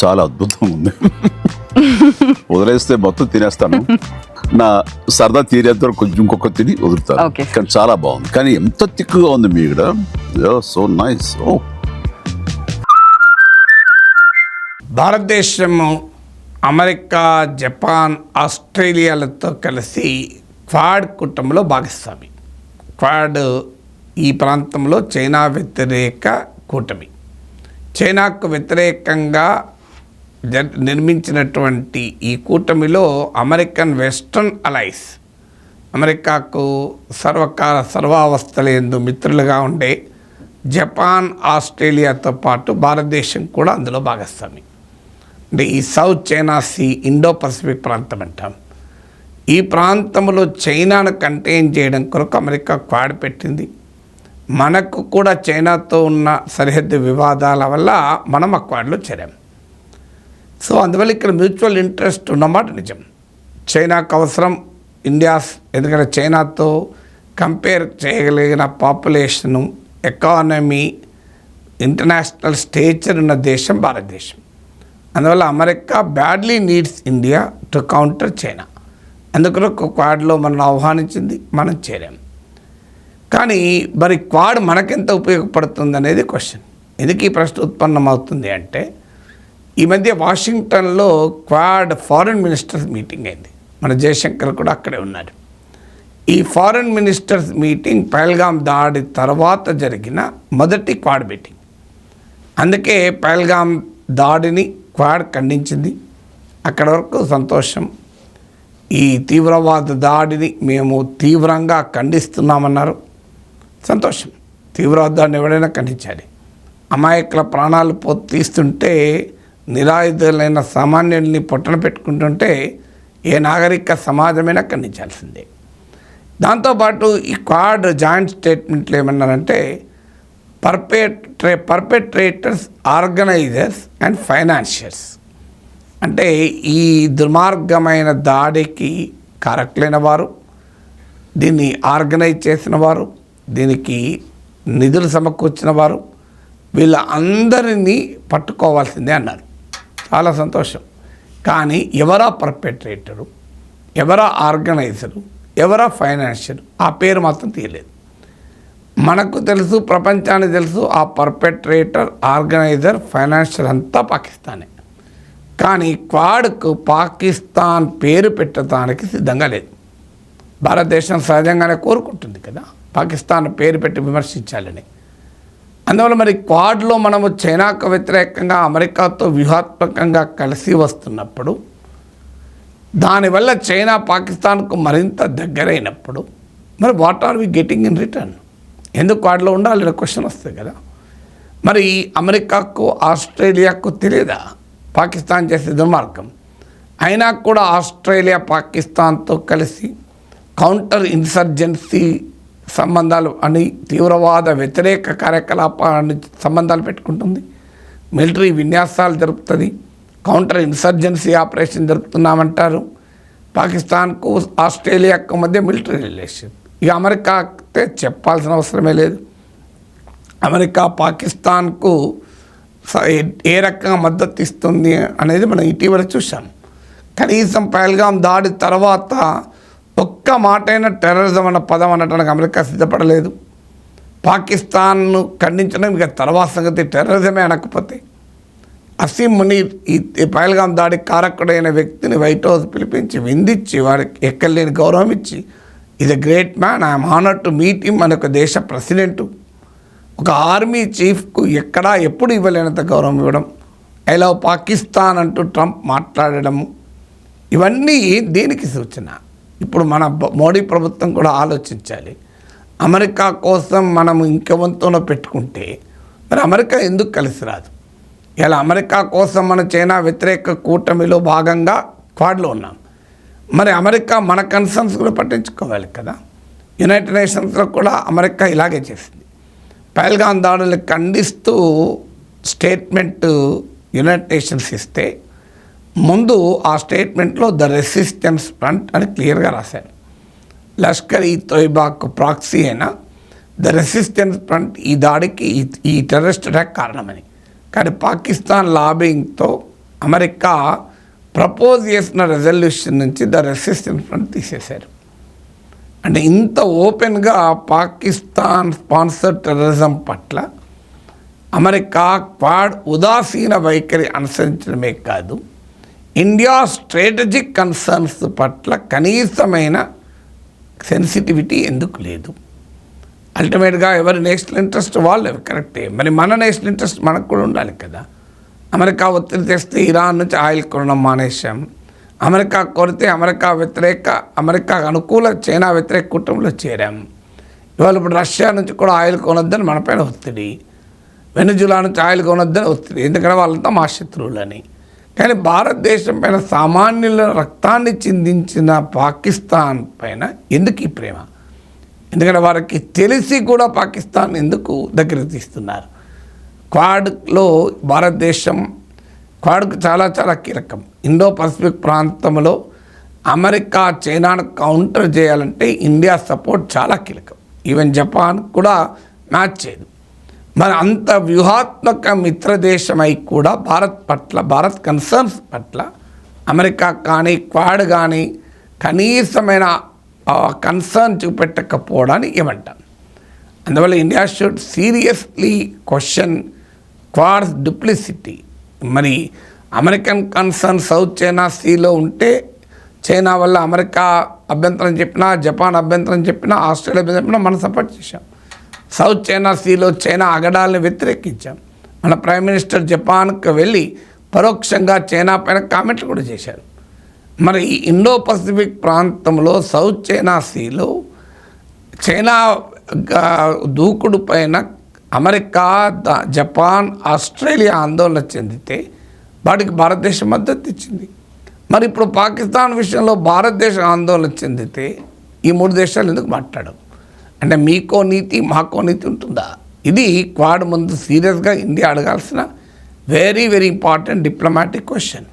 చాలా అద్భుతంగా ఉంది. వదిలేస్తే మొత్తం తినేస్తాను, నా సరదా తీరేంత వరకు కొంచెం ఇంకొక తిని వదులుతాను. కానీ చాలా బాగుంది. కానీ ఎంత తిక్కుగా ఉంది మీ ఇక్కడ, సో నైస్. భారతదేశము అమెరికా, జపాన్, ఆస్ట్రేలియాలతో కలిసి క్వాడ్ కూటమిలో భాగస్వామి. క్వాడ్ ఈ ప్రాంతంలో చైనా వ్యతిరేక కూటమి. చైనాకు వ్యతిరేకంగా నిర్మించినటువంటి ఈ కూటమిలో అమెరికన్ వెస్టర్న్ అలైస్, అమెరికాకు సర్వావస్థలందు మిత్రులుగా ఉండే జపాన్, ఆస్ట్రేలియాతో పాటు భారతదేశం కూడా అందులో భాగస్వామి. అంటే ఈ South China Sea, Indo Pacific ప్రాంతం అంటాం. ఈ ప్రాంతంలో చైనాను కంటైన్ చేయడం కొరకు అమెరికా క్వాడ్ పెట్టింది. మనకు కూడా చైనాతో ఉన్న సరిహద్దు వివాదాల వల్ల మనం ఆ క్వాడ్లో చేరాం. సో అందువల్ల ఇక్కడ మ్యూచువల్ ఇంట్రెస్ట్ ఉన్నమాట నిజం. చైనాకు అవసరం ఇండియాస్, ఎందుకంటే చైనాతో కంపేర్ చేయగలిగిన పాపులేషను, ఎకానమీ, ఇంటర్నేషనల్ స్టేచర్ ఉన్న దేశం భారతదేశం. అందువల్ల America badly needs India to counter China. అందుకొరకు క్వాడ్లో మనం ఆహ్వానించింది, మనం చేరాం. కానీ మరి క్వాడ్ మనకెంత ఉపయోగపడుతుంది అనేది క్వశ్చన్. ఎందుకు ఈ ప్రశ్న ఉత్పన్నమవుతుంది అంటే, ఈ మధ్య వాషింగ్టన్లో క్వాడ్ ఫారిన్ మినిస్టర్స్ మీటింగ్ అయింది. మన జయశంకర్ కూడా అక్కడే ఉన్నారు. ఈ ఫారిన్ మినిస్టర్స్ మీటింగ్ పహల్గాం దాడి తర్వాత జరిగిన మొదటి క్వాడ్ మీటింగ్. అందుకే పహల్గాం దాడిని క్వాడ్ ఖండించింది. అక్కడ వరకు సంతోషం. ఈ తీవ్రవాద దాడిని మేము తీవ్రంగా ఖండిస్తున్నామన్నారు. సంతోషం. తీవ్రవాద దాడిని ఎవడైనా ఖండించాలి. అమాయకుల ప్రాణాలు తీస్తుంటే, నిరాయుధులైన సామాన్యుల్ని పొట్టన పెట్టుకుంటుంటే ఏ నాగరిక సమాజమైనా ఖండించాల్సిందే. దాంతోపాటు ఈ క్వాడ్ జాయింట్ స్టేట్మెంట్లు ఏమన్నారంటే, పర్పెట్రేటర్స్, ఆర్గనైజర్స్ అండ్ ఫైనాన్షియర్స్, అంటే ఈ దుర్మార్గమైన దాడికి కారకులైన వారు, దీన్ని ఆర్గనైజ్ చేసిన వారు, దీనికి నిధులు సమకూర్చిన వారు, వీళ్ళ అందరినీ పట్టుకోవాల్సిందే అన్నారు. చాలా సంతోషం. కానీ ఎవరా పర్పెట్రేటరు, ఎవరా ఆర్గనైజరు, ఎవరా ఫైనాన్షియర్, ఆ పేరు మాత్రం తీయలేదు. మనకు తెలుసు, ప్రపంచానికి తెలుసు, ఆ పర్పెట్రేటర్, ఆర్గనైజర్, ఫైనాన్షియర్ అంతా పాకిస్తానే. కానీ క్వాడ్కు పాకిస్తాన్ పేరు పెట్టడానికి సిద్ధంగా లేదు. భారతదేశం సహజంగానే కోరుకుంటుంది కదా పాకిస్తాన్ పేరు పెట్టి విమర్శించాలని. అందువల్ల మరి క్వాడ్లో మనము చైనాకు వ్యతిరేకంగా అమెరికాతో వ్యూహాత్మకంగా కలిసి వస్తున్నప్పుడు, దానివల్ల చైనా పాకిస్తాన్కు మరింత దగ్గరైనప్పుడు, మరి what are we getting in return? ఎందుకు క్వాడ్లో ఉండాలి క్వశ్చన్ వస్తుంది కదా. మరి అమెరికాకు, ఆస్ట్రేలియాకు తెలియదా పాకిస్తాన్ చేసే దుర్మార్గం? అయినా కూడా ఆస్ట్రేలియా పాకిస్తాన్తో కలిసి కౌంటర్ ఇన్సర్జెన్సీ సంబంధాలు అని, తీవ్రవాద వ్యతిరేక కార్యకలాపాలని సంబంధాలు పెట్టుకుంటుంది. మిలిటరీ విన్యాసాలు జరుపుతుంది. కౌంటర్ ఇన్సర్జెన్సీ ఆపరేషన్ జరుపుతున్నామంటారు. పాకిస్తాన్కు, ఆస్ట్రేలియాకు మధ్య మిలిటరీ రిలేషన్. ఇక అమెరికా అయితే చెప్పాల్సిన అవసరమే లేదు. అమెరికా పాకిస్తాన్కు ఏ రకంగా మద్దతు ఇస్తుంది అనేది మనం ఇటీవల చూసాం. కనీసం పహల్గాం దాడి తర్వాత ఒక్క మాటైనా టెర్రరిజం అన్న పదం అనడానికి అమెరికా సిద్ధపడలేదు. పాకిస్తాన్ను ఖండించడం ఇక తర్వాత సంగతి, టెర్రరిజమే అనకపోతే. అసీం మునీర్, ఈ పహల్గాం దాడి కారకుడైన వ్యక్తిని వైట్ హౌస్ పిలిపించి విందించి, వారికి ఎక్కలేని గౌరవం ఇచ్చి, is a great man, I'm honoured to meet him అని ఒక దేశ ప్రెసిడెంటు, ఒక ఆర్మీ చీఫ్కు ఎక్కడా ఎప్పుడు ఇవ్వలేనంత గౌరవం ఇవ్వడం, ఐ లవ్ పాకిస్తాన్ అంటూ ట్రంప్ మాట్లాడడము, ఇవన్నీ దేనికి సూచన? ఇప్పుడు మన మోడీ ప్రభుత్వం కూడా ఆలోచించాలి. అమెరికా కోసం మనం ఇంకెవంతోనో పెట్టుకుంటే మరి అమెరికా ఎందుకు కలిసి రాదు? ఇలా అమెరికా కోసం మన చైనా వ్యతిరేక కూటమిలో భాగంగా క్వాడ్లో ఉన్నాం. మరి అమెరికా మన కన్సర్న్స్ కూడా పట్టించుకోవాలి కదా. యునైటెడ్ నేషన్స్లో కూడా అమెరికా ఇలాగే చేసింది. పహల్గాం దాడులు ఖండిస్తూ స్టేట్మెంట్ యునైటెడ్ నేషన్స్ ఇస్తే, ముందు ఆ స్టేట్మెంట్లో ద రెసిస్టెన్స్ ఫ్రంట్ అని క్లియర్గా రాశారు. లష్కర్ ఈ తోయిబాకు ప్రాక్సీ అయినా ద రెసిస్టెన్స్ ఫ్రంట్ ఈ దాడికి, ఈ టెర్రరిస్ట్ అటాక్ కారణమని. కానీ పాకిస్తాన్ లాబింగ్తో అమెరికా ప్రపోజ్ చేసిన రెజల్యూషన్ నుంచి ద రెసిస్టెన్స్ ఫ్రంట్ తీసేశారు. అంటే ఇంత ఓపెన్గా పాకిస్తాన్ స్పాన్సర్ టెర్రరిజం పట్ల అమెరికా క్వాడ్ ఉదాసీన వైఖరి అనుసరించడమే కాదు, ఇండియా స్ట్రాటజిక్ కన్సర్న్స్ పట్ల కనీసమైన సెన్సిటివిటీ ఎందుకు లేదు? అల్టిమేట్గా ఎవరి నేషనల్ ఇంట్రెస్ట్ వాళ్ళు కరెక్టే, మరి మన నేషనల్ ఇంట్రెస్ట్ మనకు కూడా ఉండాలి కదా. అమెరికా ఒత్తిడి తెస్తే ఇరాన్ నుంచి ఆయిల్ కొనడం మానేశాం, అమెరికా కొరితే అమెరికా అనుకూల చైనా వ్యతిరేక కుటుంబంలో చేరాం. ఇవాళ ఇప్పుడు రష్యా నుంచి కూడా ఆయిల్ కొనొద్దని మనపైన ఒత్తిడి, వెనుజులా నుంచి ఆయిల్ కొనొద్దని ఒత్తిడి, ఎందుకంటే వాళ్ళంతా మా శత్రువులని. కానీ భారతదేశం పైన సామాన్యుల రక్తాన్ని చిందించిన పాకిస్తాన్ పైన ఎందుకు ఈ ప్రేమ? ఎందుకంటే వారికి తెలిసి కూడా పాకిస్తాన్ ఎందుకు దగ్గరికి తీస్తున్నారు? క్వాడ్లో భారతదేశం క్వాడ్కు చాలా చాలా కీలకం. ఇండో పసిఫిక్ ప్రాంతంలో అమెరికా చైనాను కౌంటర్ చేయాలంటే ఇండియా సపోర్ట్ చాలా కీలకం. ఈవెన్ జపాన్ కూడా మ్యాచ్ చేయదు. మరి అంత వ్యూహాత్మక మిత్రదేశమై కూడా భారత్ కన్సర్న్స్ పట్ల అమెరికా కానీ క్వాడ్ కానీ కనీసమైన కన్సర్న్ చూపెట్టకపోవడాన్ని ఏమంటాం? అందువల్ల India should seriously question quads duplicity. మరి అమెరికన్ కన్సర్న్ సౌత్ చైనా సీలో ఉంటే చైనా వల్ల అమెరికా అభ్యంతరం చెప్పినా, జపాన్ అభ్యంతరం చెప్పినా, ఆస్ట్రేలియా అభ్యంతరం చెప్పినా మనం సపోర్ట్ చేశాం. సౌత్ చైనా సీలో చైనా అగడాలను వ్యతిరేకించాం. మన ప్రైమ్ మినిస్టర్ జపాన్కి వెళ్ళి పరోక్షంగా చైనా పైన కామెంట్లు కూడా చేశారు. మరి ఈ ఇండో పసిఫిక్ ప్రాంతంలో సౌత్ చైనా సీలో చైనా దూకుడు పైన అమెరికా, జపాన్, ఆస్ట్రేలియా ఆందోళన చెందితే వాటికి భారతదేశం మద్దతు ఇచ్చింది. మరి ఇప్పుడు పాకిస్తాన్ విషయంలో భారతదేశం ఆందోళన చెందితే ఈ మూడు దేశాలు ఎందుకు మాట్లాడవు? అంటే మీకో నీతి మాకో నీతి ఉంటుందా? ఇది క్వాడ్ ముందు సీరియస్గా ఇండియా అడగాల్సిన very very important diplomatic question.